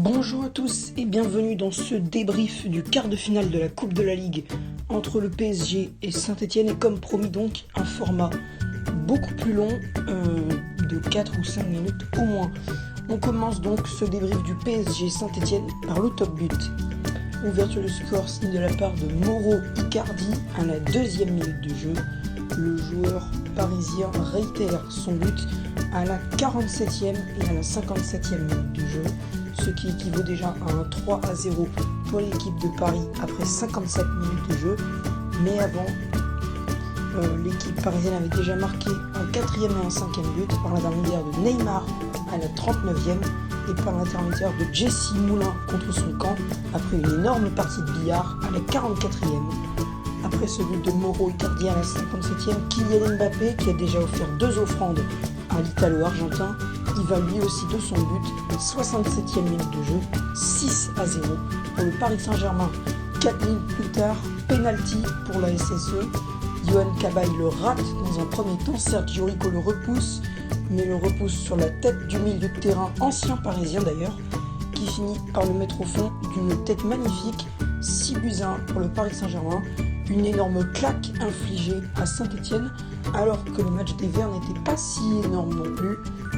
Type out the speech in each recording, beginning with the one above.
Bonjour à tous et bienvenue dans ce débrief du quart de finale de la Coupe de la Ligue entre le PSG et Saint-Etienne, et comme promis donc un format beaucoup plus long de 4 ou 5 minutes au moins. On commence donc ce débrief du PSG Saint-Etienne par le top but. Ouverture de score signée de la part de Mauro Icardi à la 2e minute de jeu. Le joueur parisien réitère son but à la 47e et à la 57e minute de jeu, ce qui équivaut déjà à un 3-0 pour l'équipe de Paris après 57 minutes de jeu. Mais avant, l'équipe parisienne avait déjà marqué un 4e et un 5e but par l'intermédiaire de Neymar à la 39e et par l'intermédiaire de Jesse Moulin contre son camp après une énorme partie de billard à la 44e. Après ce but de Mauro Icardi à la 57e, Kylian Mbappé, qui a déjà offert 2 offrandes à l'Italo-Argentin, il va lui aussi de son but, 67e minute de jeu, 6-0 pour le Paris Saint-Germain. 4 minutes plus tard, penalty pour la SSE. Yohan Cabaye le rate dans un premier temps, Sergio Rico le repousse, mais le repousse sur la tête du milieu de terrain, ancien parisien d'ailleurs, qui finit par le mettre au fond d'une tête magnifique. 6-1 pour le Paris Saint-Germain. Une énorme claque infligée à Saint-Etienne, alors que le match des Verts n'était pas si énorme non plus.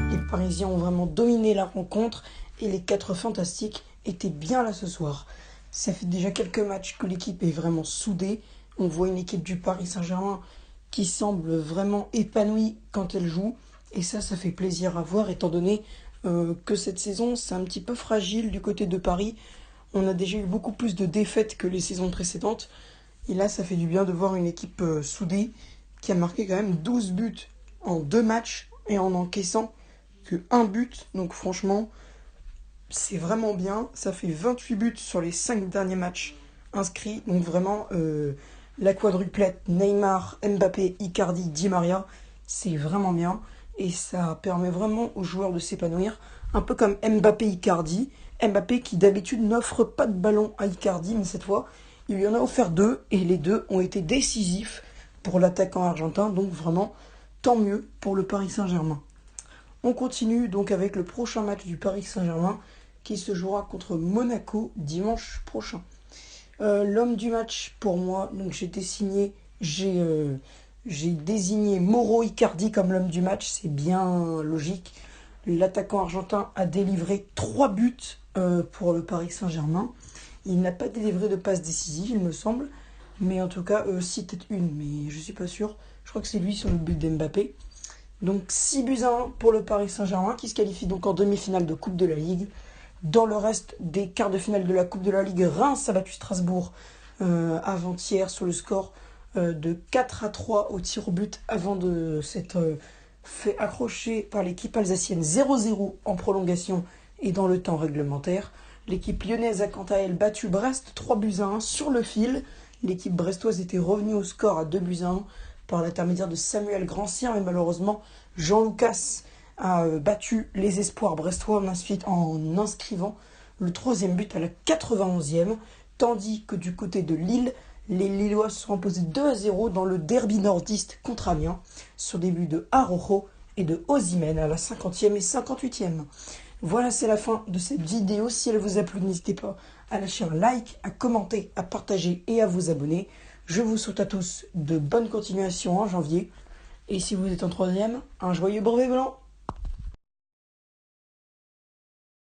Les Parisiens ont vraiment dominé la rencontre et les 4 fantastiques étaient bien là ce soir. Ça fait déjà quelques matchs que l'équipe est vraiment soudée. On voit une équipe du Paris Saint-Germain qui semble vraiment épanouie quand elle joue. Et ça fait plaisir à voir, étant donné que cette saison, c'est un petit peu fragile du côté de Paris. On a déjà eu beaucoup plus de défaites que les saisons précédentes. Et là, ça fait du bien de voir une équipe soudée qui a marqué quand même 12 buts en 2 matchs et en encaissant que 1 but. Donc franchement, c'est vraiment bien. Ça fait 28 buts sur les 5 derniers matchs inscrits. Donc vraiment, la quadruplette Neymar, Mbappé, Icardi, Di Maria, c'est vraiment bien. Et ça permet vraiment aux joueurs de s'épanouir. Un peu comme Mbappé-Icardi. Mbappé qui d'habitude n'offre pas de ballon à Icardi, mais cette fois, il lui en a offert 2 et les 2 ont été décisifs pour l'attaquant argentin. Donc vraiment, tant mieux pour le Paris Saint-Germain. On continue donc avec le prochain match du Paris Saint-Germain qui se jouera contre Monaco dimanche prochain. L'homme du match pour moi, donc j'ai désigné Mauro Icardi comme l'homme du match, c'est bien logique. L'attaquant argentin a délivré 3 buts pour le Paris Saint-Germain. Il n'a pas délivré de passe décisive, il me semble. Mais en tout cas, si peut-être une, mais je suis pas sûr. Je crois que c'est lui sur le but d'Mbappé. Donc 6-1 pour le Paris Saint-Germain qui se qualifie donc en demi-finale de Coupe de la Ligue. Dans le reste des quarts de finale de la Coupe de la Ligue, Reims a battu Strasbourg avant-hier sur le score de 4-3 au tir au but avant de s'être fait accrocher par l'équipe alsacienne 0-0 en prolongation et dans le temps réglementaire. L'équipe lyonnaise a quant à elle battu Brest 3-1 sur le fil. L'équipe brestoise était revenue au score à 2-1 par l'intermédiaire de Samuel Grandsien, mais malheureusement Jean Lucas a battu les espoirs brestois en inscrivant le 3e but à la 91e, tandis que du côté de Lille, les Lillois se sont imposés 2-0 dans le derby nordiste contre Amiens, sur des buts de Araujo et de Osimhen à la 50e et 58e. Voilà, c'est la fin de cette vidéo. Si elle vous a plu, n'hésitez pas à lâcher un like, à commenter, à partager et à vous abonner. Je vous souhaite à tous de bonnes continuations en janvier. Et si vous êtes en 3e, un joyeux brevet blanc.